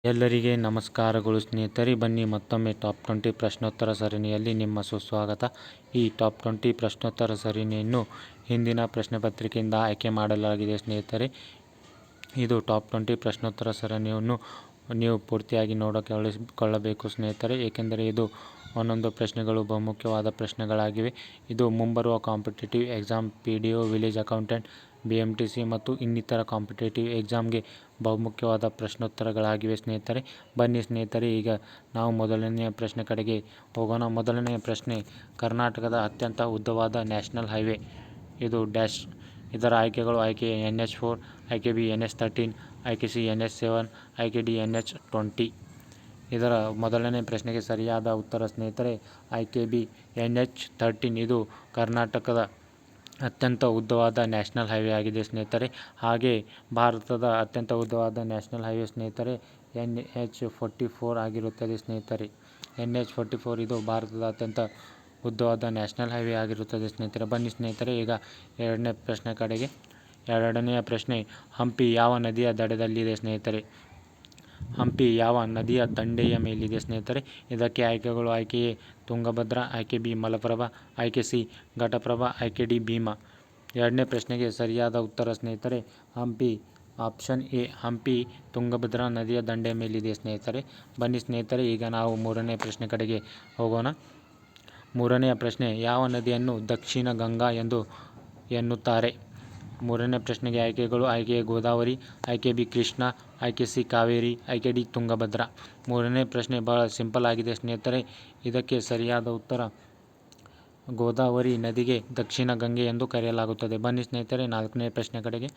ಎಲ್ಲರಿಗೆ ನಮಸ್ಕಾರಗಳು ಸ್ನೇಹಿತರೆ, ಬನ್ನಿ ಮತ್ತೊಮ್ಮೆ ಟಾಪ್ 20 ಪ್ರಶ್ನೋತ್ತರ ಸರಣಿಯಲ್ಲಿ ನಿಮ್ಮ ಸುಸ್ವಾಗತ. ಈ ಟಾಪ್ 20 ಪ್ರಶ್ನೋತ್ತರ ಸರಣಿಯನ್ನು ಹಿಂದಿನ ಪ್ರಶ್ನೆ ಪತ್ರಿಕೆಯಿಂದ ಆಯ್ಕೆ ಮಾಡಲಾಗಿದೆ ಸ್ನೇಹಿತರೆ. ಇದು ಟಾಪ್ 20 ಪ್ರಶ್ನೋತ್ತರ ಸರಣಿಯನ್ನು ನೀವು ಪೂರ್ತಿಯಾಗಿ ನೋಡಿಕೊಳ್ಳಬೇಕು ಸ್ನೇಹಿತರೆ, ಏಕೆಂದರೆ ಇದು ಒಂದೊಂದು ಪ್ರಶ್ನೆಗಳು ಬಹುಮುಖ್ಯವಾದ ಪ್ರಶ್ನೆಗಳಾಗಿವೆ. ಇದು ಮುಂಬರುವ competitive exam, PDO, village accountant, BMTC ಮತ್ತು ಇನ್ನಿತರ ಕಾಂಪಿಟೇಟಿವ್ ಎಕ್ಸಾಮ್ಗೆ ಬಹುಮುಖ್ಯವಾದ ಪ್ರಶ್ನೋತ್ತರಗಳಾಗಿವೆ ಸ್ನೇಹಿತರೆ. ಬನ್ನಿ ಸ್ನೇಹಿತರೆ, ಈಗ ನಾವು ಮೊದಲನೆಯ ಪ್ರಶ್ನೆ ಕಡೆಗೆ ಹೋಗೋಣ. ಮೊದಲನೆಯ ಪ್ರಶ್ನೆ: ಕರ್ನಾಟಕದ ಅತ್ಯಂತ ಉದ್ದವಾದ ನ್ಯಾಷನಲ್ ಹೈವೇ ಇದು ಡ್ಯಾಶ್. ಇದರ ಆಯ್ಕೆಗಳು: ಆಯ್ಕೆ ಎ NH4, ಆಯ್ಕೆ ಬಿ NH13, ಆಯ್ಕೆ ಸಿ NH7, ಆಯ್ಕೆ ಡಿ NH20. ಇದರ ಮೊದಲನೇ ಪ್ರಶ್ನೆಗೆ ಸರಿಯಾದ ಉತ್ತರ ಸ್ನೇಹಿತರೆ ಆಯ್ಕೆ ಬಿ NH13. ಇದು ಕರ್ನಾಟಕದ ಅತ್ಯಂತ ಉದ್ದವಾದ ನ್ಯಾಷನಲ್ ಹೈವೇ ಆಗಿದೆ ಸ್ನೇಹಿತರೆ. ಹಾಗೆ ಭಾರತದ ಅತ್ಯಂತ ಉದ್ದವಾದ ನ್ಯಾಷನಲ್ ಹೈವೇ ಸ್ನೇಹಿತರೆ NH44 ಆಗಿರುತ್ತದೆ ಸ್ನೇಹಿತರೆ. NH44 ಇದು ಭಾರತದ ಅತ್ಯಂತ ಉದ್ದವಾದ ನ್ಯಾಷನಲ್ ಹೈವೇ ಆಗಿರುತ್ತದೆ ಸ್ನೇಹಿತರೆ. ಬನ್ನಿ ಸ್ನೇಹಿತರೆ, ಈಗ ಎರಡನೇ ಪ್ರಶ್ನೆ ಕಡೆಗೆ. ಎರಡನೆಯ ಪ್ರಶ್ನೆ: ಹಂಪಿ ಯಾವ ನದಿಯ ದಡದಲ್ಲಿದೆ ಸ್ನೇಹಿತರೆ? ಹಂಪಿ ಯಾವ ನದಿಯ ದಂಡೆಯ ಮೇಲಿದೆ ಸ್ನೇಹಿತರೆ? ಇದಕ್ಕೆ ಆಯ್ಕೆಗಳು: ಆಯ್ಕೆ ಎ ತುಂಗಭದ್ರಾ, ಆಯ್ಕೆ ಬಿ ಮಲಪ್ರಭಾ, ಆಯ್ಕೆ ಸಿ ಘಟಪ್ರಭಾ, ಆಯ್ಕೆ ಡಿ ಭೀಮಾ. ಎರಡನೇ ಪ್ರಶ್ನೆಗೆ ಸರಿಯಾದ ಉತ್ತರ ಸ್ನೇಹಿತರೆ ಹಂಪಿ, ಆಪ್ಷನ್ ಎ ಹಂಪಿ ತುಂಗಭದ್ರಾ ನದಿಯ ದಂಡೆಯ ಮೇಲಿದೆ ಸ್ನೇಹಿತರೆ. ಬನ್ನಿ ಸ್ನೇಹಿತರೆ, ಈಗ ನಾವು ಮೂರನೇ ಪ್ರಶ್ನೆ ಕಡೆಗೆ ಹೋಗೋಣ. ಮೂರನೆಯ ಪ್ರಶ್ನೆ: ಯಾವ ನದಿಯನ್ನು ದಕ್ಷಿಣ ಗಂಗಾ ಎಂದು ಎನ್ನುತ್ತಾರೆ? ಮೂರನೇ ಪ್ರಶ್ನೆಗೆ ಆಯ್ಕೆಗಳು: ಆಯ್ಕೆ ಎ ಗೋದಾವರಿ, ಆಯ್ಕೆ ಬಿ ಕೃಷ್ಣ, ಆಯ್ಕೆ ಸಿ ಕಾವೇರಿ, ಆಯ್ಕೆ ಡಿ ತುಂಗಭದ್ರಾ. ಮೂರನೇ ಪ್ರಶ್ನೆ ಬಹಳ ಸಿಂಪಲ್ ಆಗಿದೆ ಸ್ನೇಹಿತರೆ. ಇದಕ್ಕೆ ಸರಿಯಾದ ಉತ್ತರ ಗೋದಾವರಿ ನದಿಗೆ ದಕ್ಷಿಣ ಗಂಗೆ ಎಂದು ಕರೆಯಲಾಗುತ್ತದೆ. ಬನ್ನಿ ಸ್ನೇಹಿತರೆ, ನಾಲ್ಕನೇ ಪ್ರಶ್ನೆ ಕಡೆಗೆ.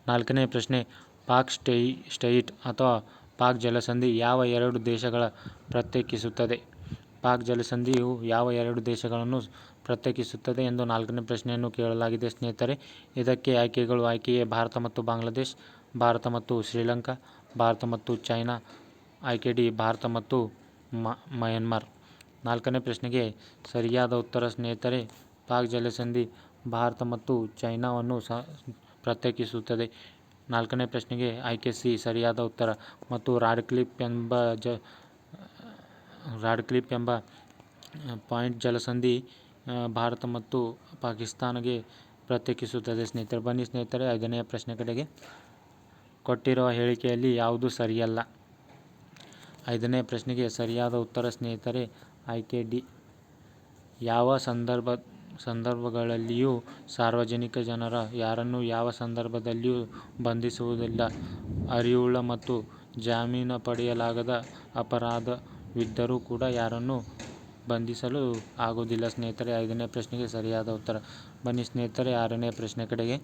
ನಾಲ್ಕನೇ ಪ್ರಶ್ನೆ: ಪಾಕ್ ಸ್ಟ್ರೈಟ್ ಅಥವಾ ಪಾಕ್ ಜಲಸಂಧಿ ಯಾವ ಎರಡು ದೇಶಗಳ ಪ್ರತ್ಯೇಕಿಸುತ್ತದೆ? ಪಾಕ್ ಜಲಸಂಧಿಯು ಯಾವ ಎರಡು ದೇಶಗಳನ್ನು ಪ್ರತ್ಯೇಕಿಸುತ್ತದೆ ಎಂದು ನಾಲ್ಕನೇ ಪ್ರಶ್ನೆಯನ್ನು ಕೇಳಲಾಗಿದೆ ಸ್ನೇಹಿತರೆ. ಇದಕ್ಕೆ ಆಯ್ಕೆಗಳು: ಆಯ್ಕೆ ಎ ಭಾರತ ಮತ್ತು ಬಾಂಗ್ಲಾದೇಶ್, ಭಾರತ ಮತ್ತು ಶ್ರೀಲಂಕಾ, ಭಾರತ ಮತ್ತು ಚೈನಾ, ಆಯ್ಕೆ ಡಿ ಭಾರತ ಮತ್ತು ಮಯನ್ಮಾರ್. ನಾಲ್ಕನೇ ಪ್ರಶ್ನೆಗೆ ಸರಿಯಾದ ಉತ್ತರ ಸ್ನೇಹಿತರೆ ಪಾಕ್ ಜಲಸಂಧಿ ಭಾರತ ಮತ್ತು ಚೈನಾವನ್ನು ಪ್ರತ್ಯೇಕಿಸುತ್ತದೆ. ನಾಲ್ಕನೇ ಪ್ರಶ್ನೆಗೆ ಆಯ್ಕೆ ಸಿ ಸರಿಯಾದ ಉತ್ತರ ಮತ್ತು ರಾಡ್ಕ್ಲಿಫ್ ಎಂಬ ಪಾಯಿಂಟ್ ಜಲಸಂಧಿ ಭಾರತ ಮತ್ತು ಪಾಕಿಸ್ತಾನಗೆ ಪ್ರತ್ಯೇಕಿಸುತ್ತದೆ ಸ್ನೇಹಿತರೆ. ಬನ್ನಿ ಸ್ನೇಹಿತರೆ, ಐದನೆಯ ಪ್ರಶ್ನೆ ಕಡೆಗೆ. ಕೊಟ್ಟಿರುವ ಹೇಳಿಕೆಯಲ್ಲಿ ಯಾವುದು ಸರಿಯಲ್ಲ? ಐದನೇ ಪ್ರಶ್ನೆಗೆ ಸರಿಯಾದ ಉತ್ತರ ಸ್ನೇಹಿತರೆ ಆಯ್ಕೆ ಡಿ. ಯಾವ ಸಂದರ್ಭಗಳಲ್ಲಿಯೂ ಸಾರ್ವಜನಿಕ ಜನರು ಯಾರನ್ನೂ ಯಾವ ಸಂದರ್ಭದಲ್ಲಿಯೂ ಬಂಧಿಸುವುದಿಲ್ಲ. ಅರಿವುಳ್ಳ ಮತ್ತು ಜಾಮೀನು ಪಡೆಯಲಾಗದ ಅಪರಾಧವಿದ್ದರೂ ಕೂಡ ಯಾರನ್ನೂ ಬಂಧಿಸಲು ಆಗುವುದಿಲ್ಲ ಸ್ನೇಹಿತರೆ. ಐದನೇ ಪ್ರಶ್ನೆಗೆ ಸರಿಯಾದ ಉತ್ತರ. ಬನ್ನಿ ಸ್ನೇಹಿತರೆ, ಆರನೇ ಪ್ರಶ್ನೆ ಕಡೆಗೆ.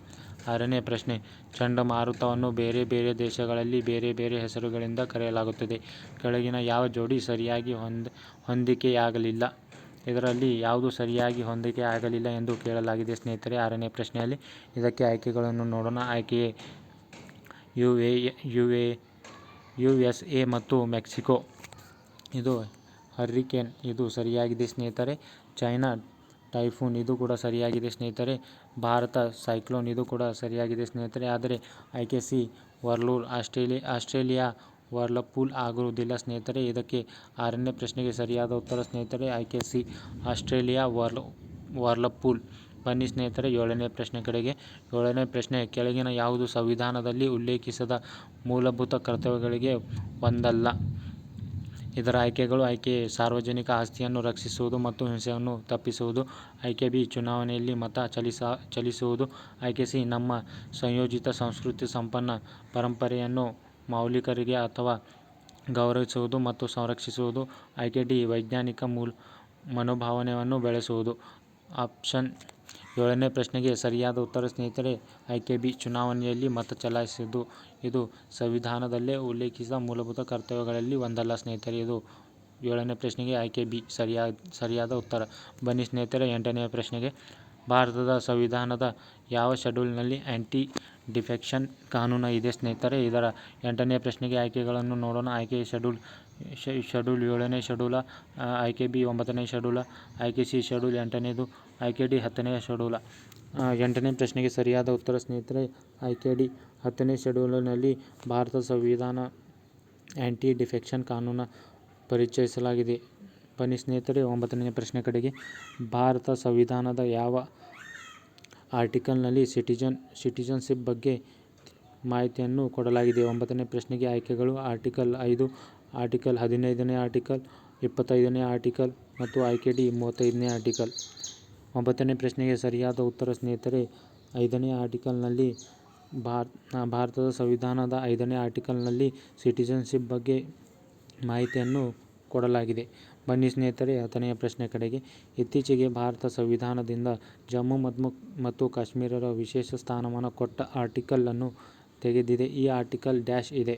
ಆರನೇ ಪ್ರಶ್ನೆ: ಚಂಡಮಾರುತವನ್ನು ಬೇರೆ ಬೇರೆ ದೇಶಗಳಲ್ಲಿ ಬೇರೆ ಬೇರೆ ಹೆಸರುಗಳಿಂದ ಕರೆಯಲಾಗುತ್ತದೆ. ಕೆಳಗಿನ ಯಾವ ಜೋಡಿ ಸರಿಯಾಗಿ ಹೊಂದಿಕೆಯಾಗಲಿಲ್ಲ? ಇದರಲ್ಲಿ ಯಾವುದು ಸರಿಯಾಗಿ ಹೊಂದಿಕೆ ಆಗಲಿಲ್ಲ ಎಂದು ಕೇಳಲಾಗಿದೆ ಸ್ನೇಹಿತರೆ ಆರನೇ ಪ್ರಶ್ನೆಯಲ್ಲಿ. ಇದಕ್ಕೆ ಆಯ್ಕೆಗಳನ್ನು ನೋಡೋಣ. ಆಯ್ಕೆ ಎ USA ಮತ್ತು ಮೆಕ್ಸಿಕೋ ಇದು ಹರ್ರಿಕೇನ್, ಇದು ಸರಿಯಾಗಿದೆ ಸ್ನೇಹಿತರೆ. ಚೈನಾ ಟೈಫೂನ್, ಇದು ಕೂಡ ಸರಿಯಾಗಿದೆ ಸ್ನೇಹಿತರೆ. ಭಾರತ ಸೈಕ್ಲೋನ್, ಇದು ಕೂಡ ಸರಿಯಾಗಿದೆ ಸ್ನೇಹಿತರೆ. ಆದರೆ ಆಯ್ಕೆ ಸಿ ವರ್ಲ್ಪೂಲ್, ಆಸ್ಟ್ರೇಲಿಯಾ ವರ್ಲ್ಪೂಲ್ ಆಗುವುದಿಲ್ಲ ಸ್ನೇಹಿತರೆ. ಇದಕ್ಕೆ ಆರನೇ ಪ್ರಶ್ನೆಗೆ ಸರಿಯಾದ ಉತ್ತರ ಸ್ನೇಹಿತರೆ ಆಯ್ಕೆ ಸಿ ಆಸ್ಟ್ರೇಲಿಯಾ ವರ್ಲ್ಪೂಲ್. ಬನ್ನಿ ಸ್ನೇಹಿತರೆ, ಏಳನೇ ಪ್ರಶ್ನೆ ಕಡೆಗೆ. ಏಳನೇ ಪ್ರಶ್ನೆ: ಕೆಳಗಿನ ಯಾವುದು ಸಂವಿಧಾನದಲ್ಲಿ ಉಲ್ಲೇಖಿಸದ ಮೂಲಭೂತ ಕರ್ತವ್ಯಗಳಿಗೆ ಒಂದಲ್ಲ? ಇದರ ಆಯ್ಕೆಗಳು: ಆಯ್ಕೆ ಎ ಸಾರ್ವಜನಿಕ ಆಸ್ತಿಯನ್ನು ರಕ್ಷಿಸುವುದು ಮತ್ತು ಹಿಂಸೆಯನ್ನು ತಪ್ಪಿಸುವುದು, ಆಯ್ಕೆ ಬಿ ಚುನಾವಣೆಯಲ್ಲಿ ಮತ ಚಲಾಯಿಸುವುದು, ಆಯ್ಕೆ ಸಿ ನಮ್ಮ ಸಂಯೋಜಿತ ಸಂಸ್ಕೃತಿ ಸಂಪನ್ನ ಪರಂಪರೆಯನ್ನು ಮೌಲಿಕರಿಗೆ ಅಥವಾ ಗೌರವಿಸುವುದು ಮತ್ತು ಸಂರಕ್ಷಿಸುವುದು, ಆಯ್ಕೆ ಡಿ ವೈಜ್ಞಾನಿಕ ಮನೋಭಾವನೆಯನ್ನು ಬೆಳೆಸುವುದು. ಆಪ್ಷನ್ ಏಳನೇ ಪ್ರಶ್ನೆಗೆ ಸರಿಯಾದ ಉತ್ತರ ಸ್ನೇಹಿತರೆ ಆಯ್ಕೆ ಬಿ ಚುನಾವಣೆಯಲ್ಲಿ ಮತ ಚಲಾಯಿಸುವುದು. ಇದು ಸಂವಿಧಾನದಲ್ಲೇ ಉಲ್ಲೇಖಿಸಿದ ಮೂಲಭೂತ ಕರ್ತವ್ಯಗಳಲ್ಲಿ ಒಂದಲ್ಲ ಸ್ನೇಹಿತರೆ. ಇದು ಏಳನೇ ಪ್ರಶ್ನೆಗೆ ಆಯ್ಕೆ ಬಿ ಸರಿಯಾದ ಉತ್ತರ. ಬನ್ನಿ ಸ್ನೇಹಿತರೆ, ಎಂಟನೆಯ ಪ್ರಶ್ನೆಗೆ. ಭಾರತದ ಸಂವಿಧಾನದ ಯಾವ ಶೆಡ್ಯೂಲ್ನಲ್ಲಿ ಆ್ಯಂಟಿ ಡಿಫೆಕ್ಷನ್ ಕಾನೂನು ಇದೆ ಸ್ನೇಹಿತರೆ? ಇದರ ಎಂಟನೆಯ ಪ್ರಶ್ನೆಗೆ ಆಯ್ಕೆಗಳನ್ನು ನೋಡೋಣ. ಆಯ್ಕೆ ಶೆಡ್ಯೂಲ್ 7ನೇ ಶೆಡ್ಯೂಲ, ಆಯ್ಕೆ ಬಿ 9ನೇ ಶೆಡ್ಯೂಲ, ಆಯ್ಕೆ ಸಿ ಶೆಡ್ಯೂಲ್ 8ನೇದು, ಆಯ್ಕೆ ಡಿ 10ನೇ ಶೆಡ್ಯೂಲ. ಎಂಟನೇ ಪ್ರಶ್ನೆಗೆ ಸರಿಯಾದ ಉತ್ತರ ಸ್ನೇಹಿತರೆ ಆಯ್ಕೆ ಡಿ 10ನೇ ಶೆಡ್ಯೂಲಿನಲ್ಲಿ ಭಾರತದ ಸಂವಿಧಾನ ಆ್ಯಂಟಿ ಡಿಫೆಕ್ಷನ್ ಕಾನೂನು ಪರಿಚಯಿಸಲಾಗಿದೆ. ಬನ್ನಿ ಸ್ನೇಹಿತರೆ 9ನೇ ಪ್ರಶ್ನೆ ಕಡೆಗೆ. ಭಾರತ ಸಂವಿಧಾನದ ಯಾವ ಆರ್ಟಿಕಲ್ನಲ್ಲಿ ಸಿಟಿಜನ್ಶಿಪ್ ಬಗ್ಗೆ ಮಾಹಿತಿಯನ್ನು ಕೊಡಲಾಗಿದೆ? 9ನೇ ಪ್ರಶ್ನೆಗೆ ಆಯ್ಕೆಗಳು ಆರ್ಟಿಕಲ್ 5, ಆರ್ಟಿಕಲ್ 15ನೇ ಆರ್ಟಿಕಲ್, 25ನೇ ಆರ್ಟಿಕಲ್ ಮತ್ತು ಆಯ್ಕೆ ಡಿ 35ನೇ ಆರ್ಟಿಕಲ್. 9ನೇ ಪ್ರಶ್ನೆಗೆ ಸರಿಯಾದ ಉತ್ತರ ಸ್ನೇಹಿತರೆ 5ನೇ ಆರ್ಟಿಕಲ್ನಲ್ಲಿ ಭಾರತದ ಸಂವಿಧಾನದ 5ನೇ ಆರ್ಟಿಕಲ್ನಲ್ಲಿ ಸಿಟಿಜನ್ಶಿಪ್ ಬಗ್ಗೆ ಮಾಹಿತಿಯನ್ನು ಕೊಡಲಾಗಿದೆ. ಬನ್ನಿ ಸ್ನೇಹಿತರೆ 10ನೇ ಪ್ರಶ್ನೆ ಕಡೆಗೆ. ಇತ್ತೀಚೆಗೆ ಭಾರತ ಸಂವಿಧಾನದಿಂದ ಜಮ್ಮು ಮತ್ತು ಕಾಶ್ಮೀರ ವಿಶೇಷ ಸ್ಥಾನಮಾನ ಕೊಟ್ಟ ಆರ್ಟಿಕಲ್ ಅನ್ನು ತೆಗೆದಿದೆ. ಈ ಆರ್ಟಿಕಲ್ ಡ್ಯಾಶ್ ಇದೆ.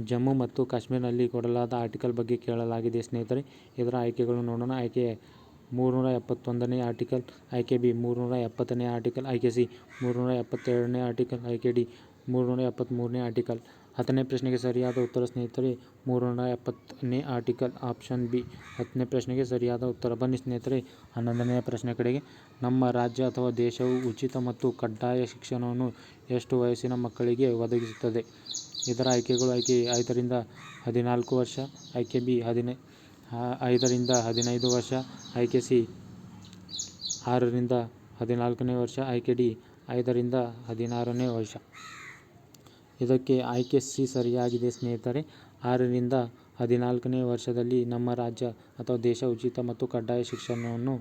ಜಮ್ಮು ಮತ್ತು ಕಾಶ್ಮೀರನಲ್ಲಿ ಕೊಡಲಾದ ಆರ್ಟಿಕಲ್ ಬಗ್ಗೆ ಕೇಳಲಾಗಿದೆ ಸ್ನೇಹಿತರೆ. ಇದರ ಆಯ್ಕೆಗಳು ನೋಡೋಣ. ಆಯ್ಕೆ 371ನೇ ಆರ್ಟಿಕಲ್, ಆಯ್ಕೆ ಬಿ 370ನೇ ಆರ್ಟಿಕಲ್, ಆಯ್ಕೆ ಸಿ 372ನೇ ಆರ್ಟಿಕಲ್, ಆಯ್ಕೆ ಡಿ 373ನೇ ಆರ್ಟಿಕಲ್. 10ನೇ ಪ್ರಶ್ನೆಗೆ ಸರಿಯಾದ ಉತ್ತರ ಸ್ನೇಹಿತರೆ 370ನೇ ಆರ್ಟಿಕಲ್, ಆಪ್ಷನ್ ಬಿ 10ನೇ ಪ್ರಶ್ನೆಗೆ ಸರಿಯಾದ ಉತ್ತರ. ಬನ್ನಿ ಸ್ನೇಹಿತರೆ 11ನೇ ಪ್ರಶ್ನೆ ಕಡೆಗೆ. ನಮ್ಮ ರಾಜ್ಯ ಅಥವಾ ದೇಶವು ಉಚಿತ ಮತ್ತು ಕಡ್ಡಾಯ ಶಿಕ್ಷಣವನ್ನು ಎಷ್ಟು ವಯಸ್ಸಿನ ಮಕ್ಕಳಿಗೆ ಒದಗಿಸುತ್ತದೆ? ಇದರ ಆಯ್ಕೆಗಳು ಆಯ್ಕೆ 5ರಿಂದ 14 ವರ್ಷ, ಆಯ್ಕೆ ಬಿ 5ರಿಂದ 15 ವರ್ಷ, ಆಯ್ಕೆ ಸಿ 6ರಿಂದ 14ನೇ ವರ್ಷ, ಆಯ್ಕೆ ಡಿ 5ರಿಂದ 16ನೇ ವರ್ಷ. ಇದಕ್ಕೆ ಆಯ್ಕೆ ಸಿ ಸರಿಯಾಗಿದೆ ಸ್ನೇಹಿತರೆ. 6ರಿಂದ 14ನೇ ವರ್ಷದಲ್ಲಿ ನಮ್ಮ ರಾಜ್ಯ ಅಥವಾ ದೇಶ ಉಚಿತ ಮತ್ತು ಕಡ್ಡಾಯ ಶಿಕ್ಷಣವನ್ನು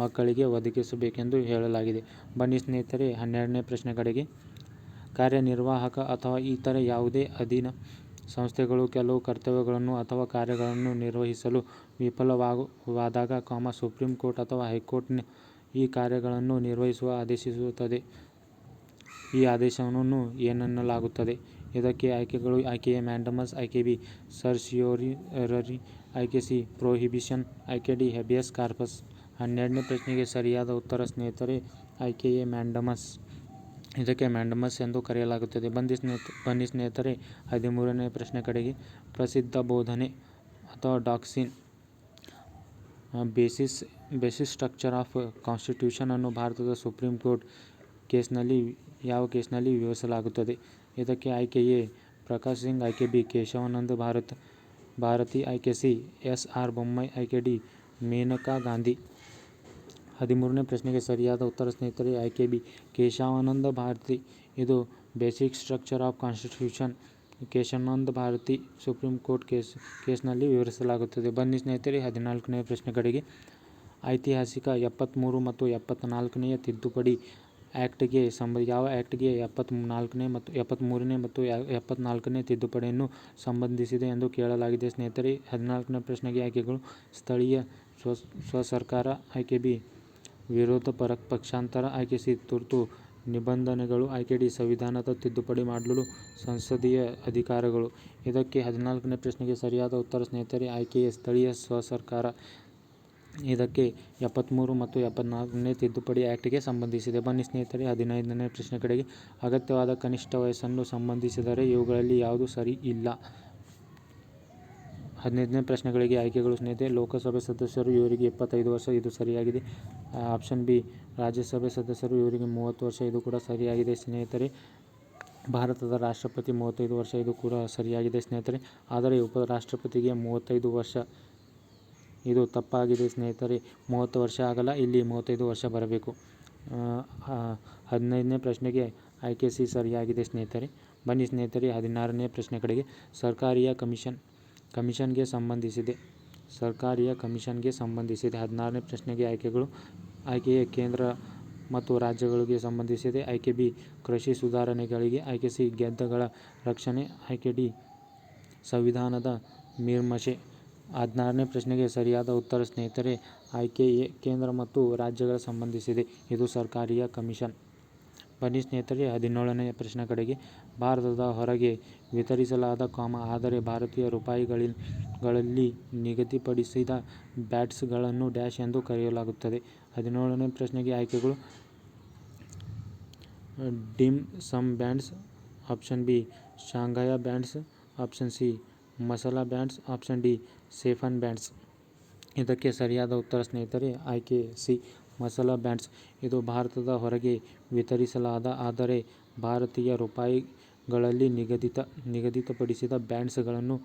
ಮಕ್ಕಳಿಗೆ ಒದಗಿಸಬೇಕೆಂದು ಹೇಳಲಾಗಿದೆ. ಬನ್ನಿ ಸ್ನೇಹಿತರೆ 12ನೇ ಪ್ರಶ್ನೆ ಕಡೆಗೆ. ಕಾರ್ಯನಿರ್ವಾಹಕ ಅಥವಾ ಇತರೆ ಯಾವುದೇ ಅಧೀನ ಸಂಸ್ಥೆಗಳು ಕೆಲವು ಕರ್ತವ್ಯಗಳನ್ನು ಅಥವಾ ಕಾರ್ಯಗಳನ್ನು ನಿರ್ವಹಿಸಲು ವಿಫಲವಾದಾಗ, ಸುಪ್ರೀಂ ಕೋರ್ಟ್ ಅಥವಾ ಹೈಕೋರ್ಟ್ ಈ ಕಾರ್ಯಗಳನ್ನು ನಿರ್ವಹಿಸಲು ಆದೇಶಿಸುತ್ತದೆ. ಈ ಆದೇಶವನ್ನು ಏನೆನ್ನಲಾಗುತ್ತದೆ? ಇದಕ್ಕೆ ಆಯ್ಕೆಗಳು ಆಯ್ಕೆ ಎ ಮ್ಯಾಂಡಮಸ್, ಆಯ್ಕೆ ಬಿ ಸರ್ಸಿಯೋರರಿ, ಆಯ್ಕೆ ಸಿ ಪ್ರೊಹಿಬಿಷನ್, ಆಯ್ಕೆ ಡಿ ಹೇಬಿಯಸ್ ಕಾರ್ಪಸ್. 12ನೇ ಪ್ರಶ್ನೆಗೆ ಸರಿಯಾದ ಉತ್ತರ ಸ್ನೇಹಿತರೆ ಆಯ್ಕೆ ಎ ಮ್ಯಾಂಡಮಸ್. ಇದಕ್ಕೆ ಮ್ಯಾಂಡಮಸ್ ಎಂದು ಕರೆಯಲಾಗುತ್ತದೆ. ಬನ್ನಿ ಸ್ನೇಹಿತರೆ 13ನೇ ಪ್ರಶ್ನೆ ಕಡೆಗೆ. ಪ್ರಸಿದ್ಧ ಬೋಧನೆ ಅಥವಾ doctrine basis structure of constitution ಅನ್ನು ಭಾರತದ ಸುಪ್ರೀಂ ಕೋರ್ಟ್ ಯಾವ ಕೇಸ್ನಲ್ಲಿ ವಿವರಿಸಲಾಗುತ್ತದೆ? ಇದಕ್ಕೆ ಆಯ್ಕೆ ಎ ಪ್ರಕಾಶ್ ಸಿಂಗ್, ಆಯ್ಕೆ ಬಿ ಕೇಶವಾನಂದ ಭಾರತಿ, ಆಯ್ಕೆ ಸಿ ಎಸ್.ಆರ್. ಬೊಮ್ಮಾಯಿ, ಆಯ್ಕೆ ಡಿ ಮೇನಕಾ ಗಾಂಧಿ. 13ನೇ ಪ್ರಶ್ನೆಗೆ ಸರಿಯಾದ ಉತ್ತರ ಸ್ನೇಹಿತರೆ ಆಯ್ಕೆ ಬಿ ಕೇಶವಾನಂದ ಭಾರತಿ. ಇದು basic structure of constitution Kesavananda Bharati supreme court ಕೇಸ್ನಲ್ಲಿ ವಿವರಿಸಲಾಗುತ್ತದೆ. ಬನ್ನಿ ಸ್ನೇಹಿತರೆ 14ನೇ ಪ್ರಶ್ನೆ ಕಡೆಗೆ. ಐತಿಹಾಸಿಕ 73 ಮತ್ತು 74ನೇ ತಿದ್ದುಪಡಿ ಆ್ಯಕ್ಟ್ಗೆ ಯಾವ ಆ್ಯಕ್ಟ್ಗೆ 74ನೇ ಮತ್ತು 73ನೇ ಮತ್ತು 74ನೇ ತಿದ್ದುಪಡಿಯನ್ನು ಸಂಬಂಧಿಸಿದೆ ಎಂದು ಕೇಳಲಾಗಿದೆ ಸ್ನೇಹಿತರೆ. 14ನೇ ಪ್ರಶ್ನೆಗೆ ಆಯ್ಕೆಗಳು ಸ್ಥಳೀಯ ಸ್ವಸರ್ಕಾರ, ಆಯ್ಕೆ ಬಿ ವಿರೋಧ ಪಕ್ಷಾಂತರ, ಆಯ್ಕೆ ಸಿ ತುರ್ತು ನಿಬಂಧನೆಗಳು, ಆಯ್ಕೆ ಡಿ ಸಂವಿಧಾನದ ತಿದ್ದುಪಡಿ ಮಾಡಲು ಸಂಸದೀಯ ಅಧಿಕಾರಗಳು. ಇದಕ್ಕೆ 14ನೇ ಪ್ರಶ್ನೆಗೆ ಸರಿಯಾದ ಉತ್ತರ ಸ್ನೇಹಿತರೆ ಆಯ್ಕೆ ಎ ಸ್ಥಳೀಯ ಸ್ವಸರ್ಕಾರ. ಇದಕ್ಕೆ 73 ಮತ್ತು 74ನೇ ತಿದ್ದುಪಡಿ ಆ್ಯಕ್ಟ್ಗೆ ಸಂಬಂಧಿಸಿದೆ. ಬನ್ನಿ ಸ್ನೇಹಿತರೆ 15ನೇ ಪ್ರಶ್ನೆ ಕಡೆಗೆ. ಅಗತ್ಯವಾದ ಕನಿಷ್ಠ ವಯಸ್ಸನ್ನು ಸಂಬಂಧಿಸಿದರೆ ಇವುಗಳಲ್ಲಿ ಯಾವುದು ಸರಿ ಇಲ್ಲ? 15ನೇ ಪ್ರಶ್ನೆಗಳಿಗೆ ಆಯ್ಕೆಗಳು ಸ್ನೇಹಿತರೆ. ಲೋಕಸಭೆ ಸದಸ್ಯರು ಇವರಿಗೆ 25 ವರ್ಷ, ಇದು ಸರಿಯಾಗಿದೆ. ಆಪ್ಷನ್ ಬಿ ರಾಜ್ಯಸಭೆ ಸದಸ್ಯರು ಇವರಿಗೆ 30 ವರ್ಷ, ಇದು ಕೂಡ ಸರಿಯಾಗಿದೆ ಸ್ನೇಹಿತರೆ. ಭಾರತದ ರಾಷ್ಟ್ರಪತಿ 35 ವರ್ಷ, ಇದು ಕೂಡ ಸರಿಯಾಗಿದೆ ಸ್ನೇಹಿತರೆ. ಆದರೆ ಉಪರಾಷ್ಟ್ರಪತಿಗೆ 35 ವರ್ಷ, ಇದು ತಪ್ಪಾಗಿದೆ ಸ್ನೇಹಿತರೆ. 30 ವರ್ಷ ಆಗಲ್ಲ, ಇಲ್ಲಿ 35 ವರ್ಷ ಬರಬೇಕು. 15ನೇ ಪ್ರಶ್ನೆಗೆ ಆಯ್ಕೆ ಸಿ ಸರಿಯಾಗಿದೆ ಸ್ನೇಹಿತರೆ. ಬನ್ನಿ ಸ್ನೇಹಿತರೆ 16ನೇ ಪ್ರಶ್ನೆ ಕಡೆಗೆ. ಕಮಿಷನ್ಗೆ ಸಂಬಂಧಿಸಿದೆ. 16ನೇ ಪ್ರಶ್ನೆಗೆ ಆಯ್ಕೆಗಳು. ಆಯ್ಕೆ ಎ ಕೇಂದ್ರ ಮತ್ತು ರಾಜ್ಯಗಳಿಗೆ ಸಂಬಂಧಿಸಿದೆ, ಆಯ್ಕೆ ಬಿ ಕೃಷಿ ಸುಧಾರಣೆಗಳಿಗೆ, ಆಯ್ಕೆ ಸಿ ಗೆದ್ದಗಳ ರಕ್ಷಣೆ, ಆಯ್ಕೆ ಡಿ ಸಂವಿಧಾನದ ಮೀಮಾಂಸೆ. 16ನೇ ಪ್ರಶ್ನೆಗೆ ಸರಿಯಾದ ಉತ್ತರ ಸ್ನೇಹಿತರೆ ಆಯ್ಕೆ ಎ ಕೇಂದ್ರ ಮತ್ತು ರಾಜ್ಯಗಳ ಸಂಬಂಧಿಸಿದೆ, ಇದು ಸರ್ಕಾರೀಯ ಕಮಿಷನ್. ಬನ್ನಿ ಸ್ನೇಹಿತರೆ 17ನೇ ಪ್ರಶ್ನೆ ಕಡೆಗೆ. ಭಾರತದ ಹೊರಗೆ ವಿತರಿಸಲಾದ, ಆದರೆ ಭಾರತೀಯ ರೂಪಾಯಿಗಳಲ್ಲಿ ನಿಗದಿಪಡಿಸಿದ ಬಾಂಡ್ಸ್ಗಳನ್ನು ಡ್ಯಾಶ್ ಎಂದು ಕರೆಯಲಾಗುತ್ತದೆ? 17ನೇ ಪ್ರಶ್ನೆಗೆ ಆಯ್ಕೆಗಳು dim sum bonds, option B Shanghai bonds, option C masala bonds, option D saffron bonds. ಇದಕ್ಕೆ ಸರಿಯಾದ ಉತ್ತರ ಸ್ನೇಹಿತರೆ ಆಯ್ಕೆ ಸಿ ಮಸಾಲಾ ಬಾಂಡ್ಸ್. ಇದು ಭಾರತದ ಹೊರಗೆ ವಿತರಿಸಲಾದ, ಆದರೆ ಭಾರತೀಯ ಗಳಲ್ಲಿ ನಿಗದಿತಪಡಿಸಿದ ಬ್ಯಾಂಡ್ಸ್ಗಳನ್ನು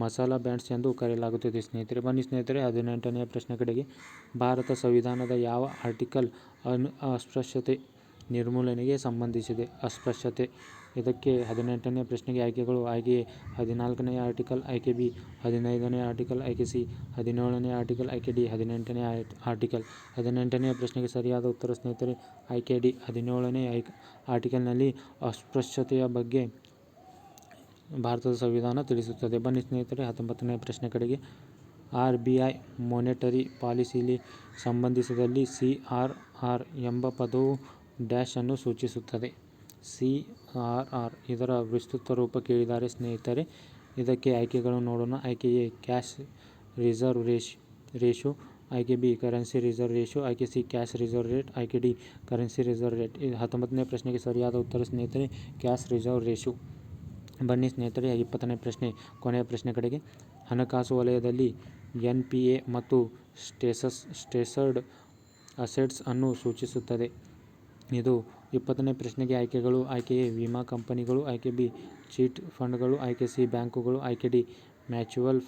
ಮಸಾಲಾ ಬ್ಯಾಂಡ್ಸ್ ಎಂದು ಕರೆಯಲಾಗುತ್ತದೆ ಸ್ನೇಹಿತರೆ. ಬನ್ನಿ ಸ್ನೇಹಿತರೆ 18ನೇ ಪ್ರಶ್ನೆ ಕಡೆಗೆ. ಭಾರತ ಸಂವಿಧಾನದ ಯಾವ ಆರ್ಟಿಕಲ್ ಅಸ್ಪೃಶ್ಯತೆ ನಿರ್ಮೂಲನೆಗೆ ಸಂಬಂಧಿಸಿದೆ? ಅಸ್ಪೃಶ್ಯತೆ. ಇದಕ್ಕೆ 18ನೇ ಪ್ರಶ್ನೆಗೆ ಆಯ್ಕೆಗಳು: ಆಯ್ಕೆ ಎ 14ನೇ ಆರ್ಟಿಕಲ್, ಆಯ್ಕೆ ಬಿ 15ನೇ ಆರ್ಟಿಕಲ್, ಆಯ್ಕೆ ಸಿ 17ನೇ ಆರ್ಟಿಕಲ್, ಆಯ್ಕೆ ಡಿ 18ನೇ ಆರ್ಟಿಕಲ್. 18ನೇ ಪ್ರಶ್ನೆಗೆ ಸರಿಯಾದ ಉತ್ತರ ಸ್ನೇಹಿತರೆ ಆಯ್ಕೆ ಡಿ 17ನೇ ಆರ್ಟಿಕಲ್ನಲ್ಲಿ ಅಸ್ಪೃಶ್ಯತೆಯ ಬಗ್ಗೆ ಭಾರತದ ಸಂವಿಧಾನ ತಿಳಿಸುತ್ತದೆ. ಬನ್ನಿ ಸ್ನೇಹಿತರೆ 19ನೇ ಪ್ರಶ್ನೆ ಕಡೆಗೆ. RBI ಮಾನಿಟರಿ ಪಾಲಿಸಿಗೆ ಸಂಬಂಧಿಸಿದಲ್ಲಿ CRR ಎಂಬ ಪದವು ಡ್ಯಾಶ್ ಅನ್ನು ಸೂಚಿಸುತ್ತದೆ. CRR ಇದರ ವಿಸ್ತೃತ ರೂಪ ಕೇಳಿದ್ದಾರೆ ಸ್ನೇಹಿತರೆ. ಇದಕ್ಕೆ ಆಯ್ಕೆಗಳನ್ನು ನೋಡೋಣ. ಆಯ್ಕೆ ಎ ಕ್ಯಾಶ್ ರಿಸರ್ವ್ ರೇಷಿಯೋ, ಆಯ್ಕೆ ಬಿ ಕರೆನ್ಸಿ ರಿಸರ್ವ್ ರೇಷಿಯೋ, ಆಯ್ಕೆ ಸಿ ಕ್ಯಾಶ್ ರಿಸರ್ವ್ ರೇಟ್, ಆಯ್ಕೆ ಡಿ ಕರೆನ್ಸಿ ರಿಸರ್ವ್ ರೇಟ್. 19ನೇ ಪ್ರಶ್ನೆಗೆ ಸರಿಯಾದ ಉತ್ತರ ಸ್ನೇಹಿತರೆ ಕ್ಯಾಶ್ ರಿಸರ್ವ್ ರೇಷಿಯೋ. ಬನ್ನಿ ಸ್ನೇಹಿತರೆ 20ನೇ ಪ್ರಶ್ನೆ ಕೊನೆಯ ಪ್ರಶ್ನೆ ಕಡೆಗೆ. ಹಣಕಾಸು ವಲಯದಲ್ಲಿ NPA ಮತ್ತು ಸ್ಟ್ರೆಸ್ಡ್ ಅಸೆಟ್ಸ್ ಅನ್ನು ಸೂಚಿಸುತ್ತದೆ. ಇದು 20ನೇ ಪ್ರಶ್ನೆಗೆ ಆಯ್ಕೆಗಳು: ಆಯ್ಕೆ ಎ ವಿಮಾ ಕಂಪನಿಗಳು, ಆಯ್ಕೆ ಬಿ ಚಿಟ್ ಫಂಡ್ಗಳು, ಆಯ್ಕೆ ಸಿ ಬ್ಯಾಂಕುಗಳು, ಆಯ್ಕೆ ಡಿ ಮ್ಯೂಚುವಲ್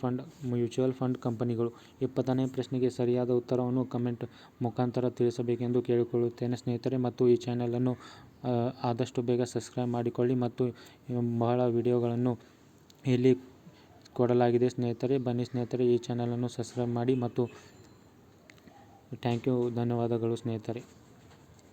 ಫಂಡ್ ಕಂಪನಿಗಳು. 20ನೇ ಪ್ರಶ್ನೆಗೆ ಸರಿಯಾದ ಉತ್ತರವನ್ನು ಕಮೆಂಟ್ ಮುಖಾಂತರ ತಿಳಿಸಬೇಕೆಂದು ಕೇಳಿಕೊಳ್ಳುತ್ತೇನೆ ಸ್ನೇಹಿತರೆ. ಮತ್ತು ಈ ಚಾನಲನ್ನು ಆದಷ್ಟು ಬೇಗ ಸಬ್ಸ್ಕ್ರೈಬ್ ಮಾಡಿಕೊಳ್ಳಿ ಮತ್ತು ಬಹಳ ವಿಡಿಯೋಗಳನ್ನು ಇಲ್ಲಿ ಕೊಡಲಾಗಿದೆ ಸ್ನೇಹಿತರೆ. ಬನ್ನಿ ಸ್ನೇಹಿತರೆ ಈ ಚಾನಲನ್ನು ಸಬ್ಸ್ಕ್ರೈಬ್ ಮಾಡಿ ಮತ್ತು ಥ್ಯಾಂಕ್ ಯು ಧನ್ಯವಾದಗಳು ಸ್ನೇಹಿತರೆ.